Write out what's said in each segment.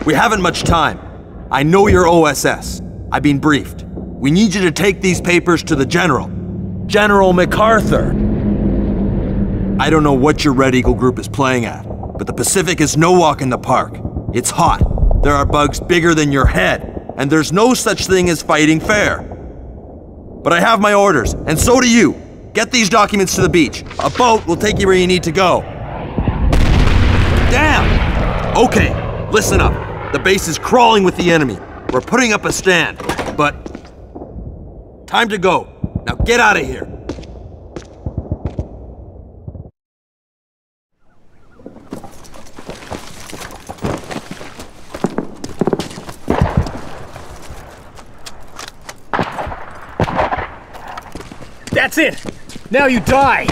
We haven't much time. I know your OSS. I've been briefed. We need you to take these papers to the General. General MacArthur. I don't know what your Red Eagle group is playing at, but the Pacific is no walk in the park. It's hot. There are bugs bigger than your head, and there's no such thing as fighting fair. But I have my orders, and so do you. Get these documents to the beach. A boat will take you where you need to go. Damn! Okay, listen up. The base is crawling with the enemy. We're putting up a stand, but... time to go. Now get out of here. That's it! Now you die!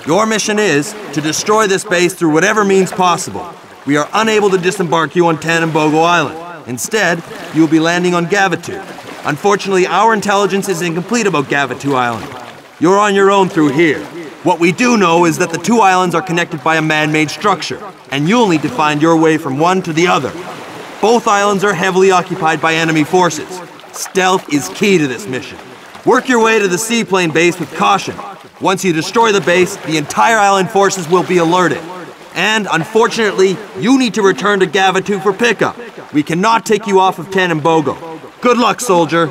Your mission is to destroy this base through whatever means possible. We are unable to disembark you on Tanambogo Island. Instead, you will be landing on Gavatu. Unfortunately, our intelligence is incomplete about Gavatu Island. You're on your own through here. What we do know is that the two islands are connected by a man-made structure, and you'll need to find your way from one to the other. Both islands are heavily occupied by enemy forces. Stealth is key to this mission. Work your way to the seaplane base with caution. Once you destroy the base, the entire island forces will be alerted. And, unfortunately, you need to return to Gavatu for pickup. We cannot take you off of Tanambogo. Good luck, soldier.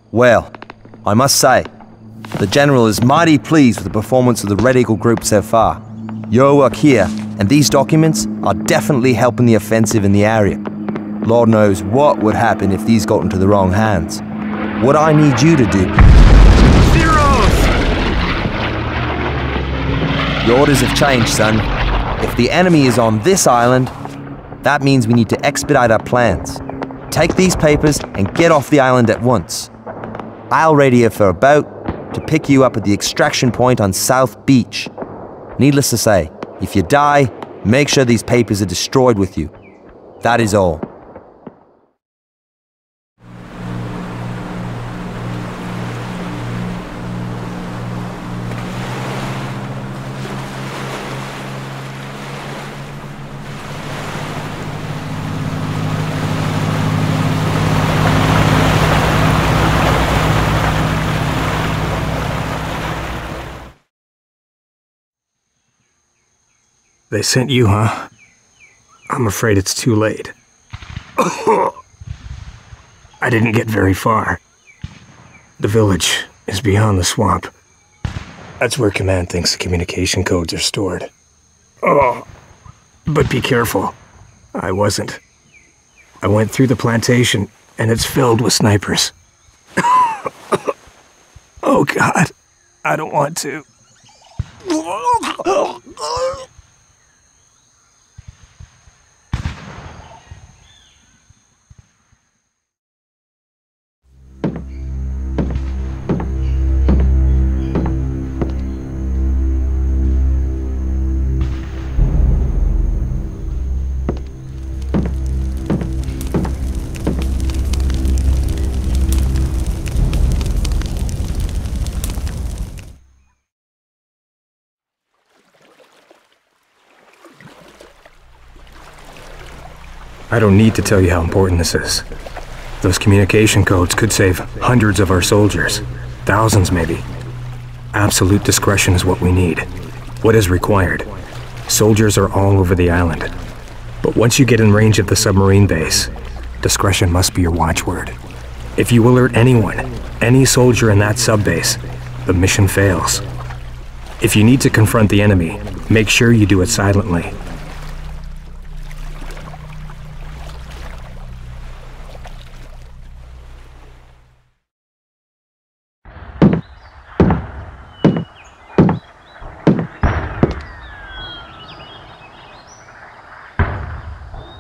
Well, I must say, the General is mighty pleased with the performance of the Red Eagle Group so far. Your work here and these documents are definitely helping the offensive in the area. Lord knows what would happen if these got into the wrong hands. What I need you to do... Zeros! Your orders have changed, son. If the enemy is on this island, that means we need to expedite our plans. Take these papers and get off the island at once. I'll radio for a boat to pick you up at the extraction point on South Beach. Needless to say, if you die, make sure these papers are destroyed with you. That is all. They sent you, huh? I'm afraid it's too late. I didn't get very far. The village is beyond the swamp. That's where Command thinks the communication codes are stored. Oh, but be careful. I wasn't. I went through the plantation, and it's filled with snipers. Oh, God. I don't want to. I don't need to tell you how important this is. Those communication codes could save hundreds of our soldiers. Thousands, maybe. Absolute discretion is what we need. What is required. Soldiers are all over the island. But once you get in range of the submarine base, discretion must be your watchword. If you alert anyone, any soldier in that subbase, the mission fails. If you need to confront the enemy, make sure you do it silently.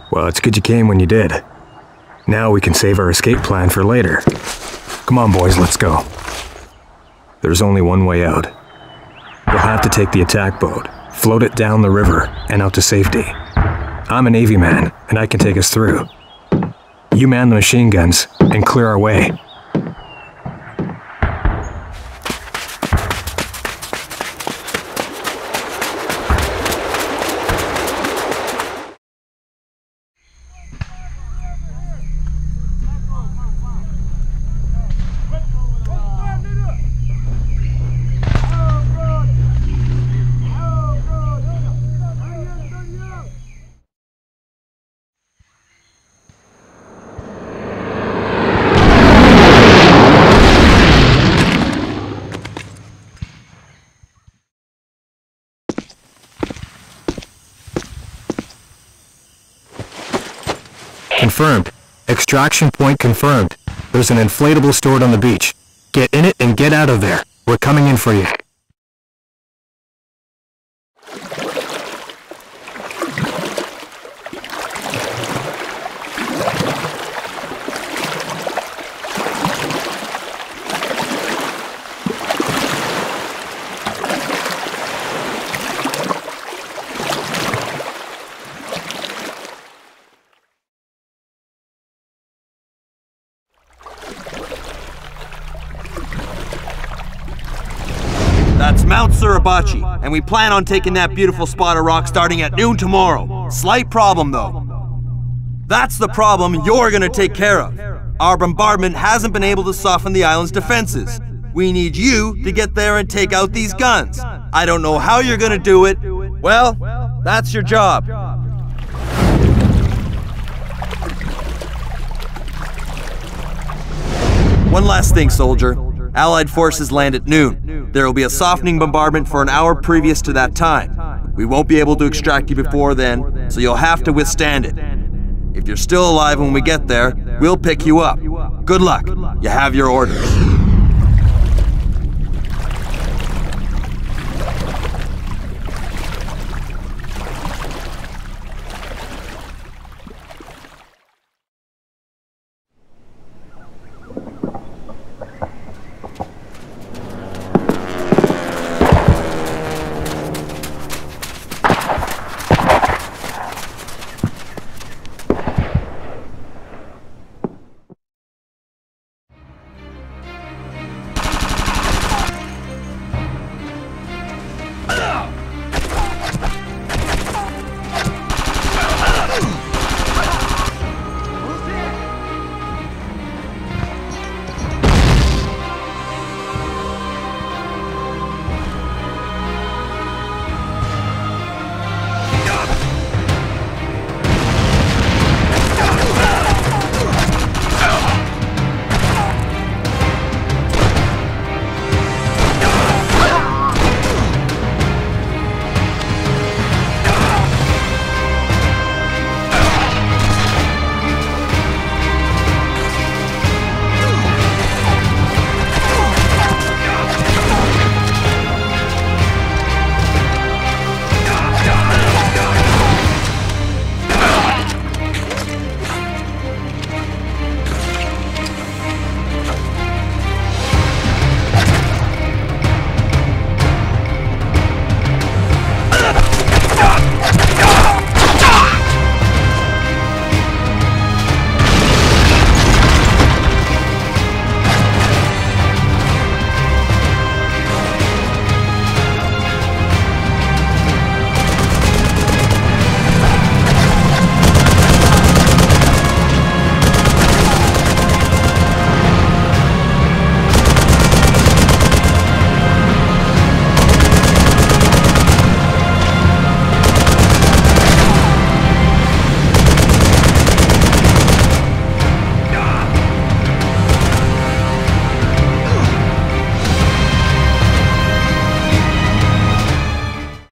Well, it's good you came when you did. Now we can save our escape plan for later. Come on, boys, let's go. There's only one way out. We'll have to take the attack boat, float it down the river, and out to safety. I'm a Navy man, and I can take us through. You man the machine guns, and clear our way. Confirmed. Extraction point confirmed. There's an inflatable stored on the beach. Get in it and get out of there. We're coming in for you. That's Mount Suribachi, and we plan on taking that beautiful spot of rock starting at noon tomorrow. Slight problem, though. That's the problem you're gonna take care of. Our bombardment hasn't been able to soften the island's defenses. We need you to get there and take out these guns. I don't know how you're gonna do it. Well, that's your job. One last thing, soldier. Allied forces land at noon. There will be a softening bombardment for an hour previous to that time. We won't be able to extract you before then, so you'll have to withstand it. If you're still alive when we get there, we'll pick you up. Good luck. You have your orders.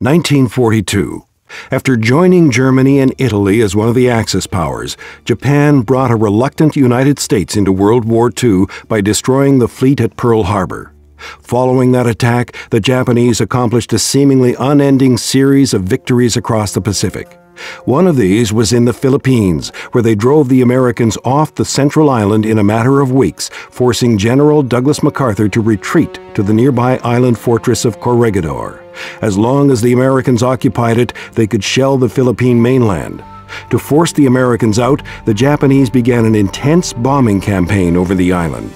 1942. After joining Germany and Italy as one of the Axis powers, Japan brought a reluctant United States into World War II by destroying the fleet at Pearl Harbor. Following that attack, the Japanese accomplished a seemingly unending series of victories across the Pacific. One of these was in the Philippines, where they drove the Americans off the central island in a matter of weeks, forcing General Douglas MacArthur to retreat to the nearby island fortress of Corregidor. As long as the Americans occupied it, they could shell the Philippine mainland. To force the Americans out, the Japanese began an intense bombing campaign over the island.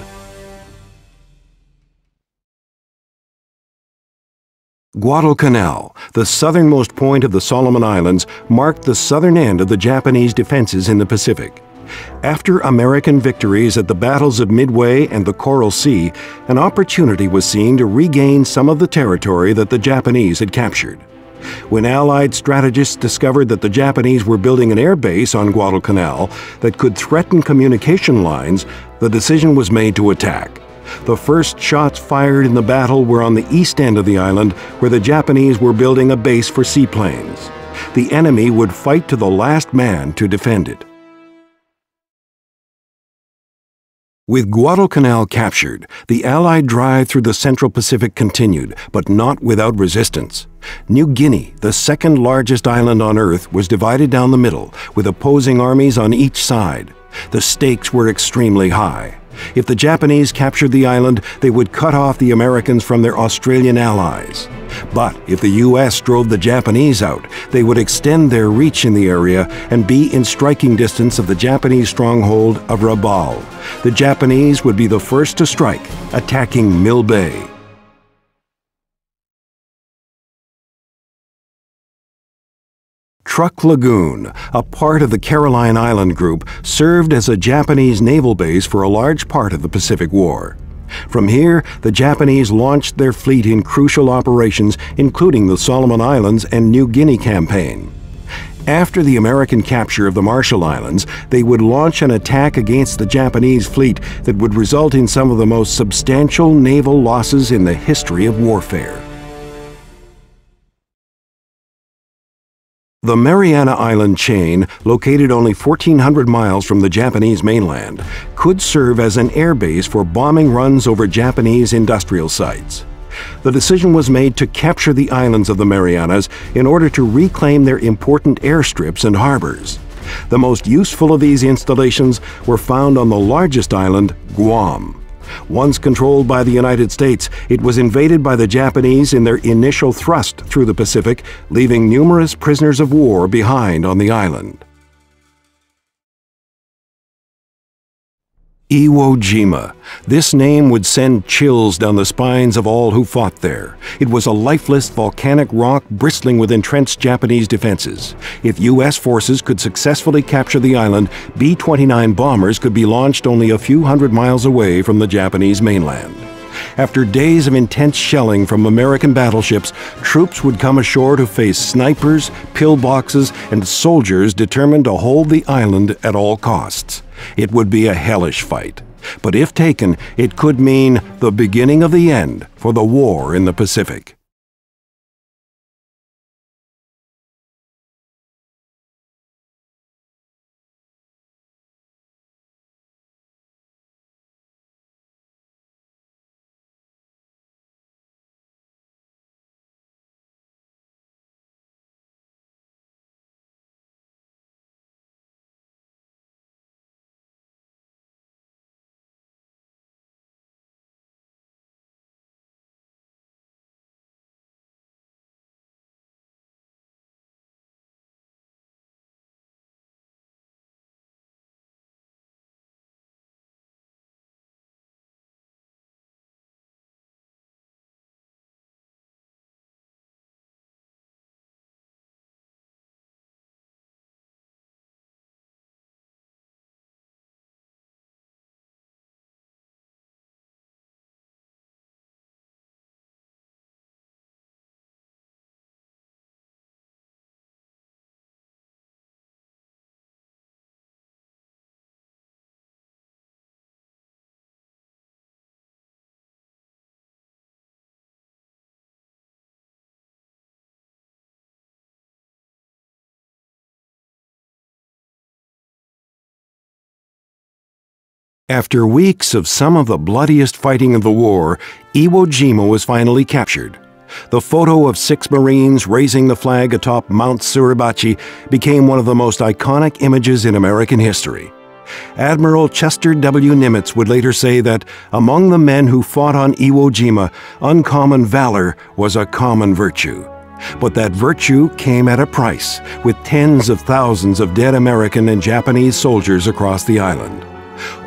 Guadalcanal, the southernmost point of the Solomon Islands, marked the southern end of the Japanese defenses in the Pacific. After American victories at the battles of Midway and the Coral Sea, an opportunity was seen to regain some of the territory that the Japanese had captured. When Allied strategists discovered that the Japanese were building an air base on Guadalcanal that could threaten communication lines, the decision was made to attack. The first shots fired in the battle were on the east end of the island, where the Japanese were building a base for seaplanes. The enemy would fight to the last man to defend it. With Guadalcanal captured, the Allied drive through the Central Pacific continued, but not without resistance. New Guinea, the second largest island on Earth, was divided down the middle, with opposing armies on each side. The stakes were extremely high. If the Japanese captured the island, they would cut off the Americans from their Australian allies. But if the U.S. drove the Japanese out, they would extend their reach in the area and be in striking distance of the Japanese stronghold of Rabaul. The Japanese would be the first to strike, attacking Mill Bay. Truk Lagoon, a part of the Caroline Island Group, served as a Japanese naval base for a large part of the Pacific War. From here, the Japanese launched their fleet in crucial operations, including the Solomon Islands and New Guinea campaign. After the American capture of the Marshall Islands, they would launch an attack against the Japanese fleet that would result in some of the most substantial naval losses in the history of warfare. The Mariana Island chain, located only 1,400 miles from the Japanese mainland, could serve as an airbase for bombing runs over Japanese industrial sites. The decision was made to capture the islands of the Marianas in order to reclaim their important airstrips and harbors. The most useful of these installations were found on the largest island, Guam. Once controlled by the United States, it was invaded by the Japanese in their initial thrust through the Pacific, leaving numerous prisoners of war behind on the island. Iwo Jima. This name would send chills down the spines of all who fought there. It was a lifeless volcanic rock bristling with entrenched Japanese defenses. If U.S. forces could successfully capture the island, B-29 bombers could be launched only a few hundred miles away from the Japanese mainland. After days of intense shelling from American battleships, troops would come ashore to face snipers, pillboxes, and soldiers determined to hold the island at all costs. It would be a hellish fight, but if taken, it could mean the beginning of the end for the war in the Pacific. After weeks of some of the bloodiest fighting of the war, Iwo Jima was finally captured. The photo of 6 Marines raising the flag atop Mount Suribachi became one of the most iconic images in American history. Admiral Chester W. Nimitz would later say that among the men who fought on Iwo Jima, uncommon valor was a common virtue. But that virtue came at a price, with tens of thousands of dead American and Japanese soldiers across the island.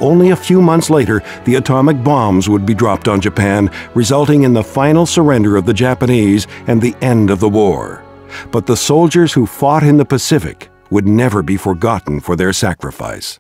Only a few months later, the atomic bombs would be dropped on Japan, resulting in the final surrender of the Japanese and the end of the war. But the soldiers who fought in the Pacific would never be forgotten for their sacrifice.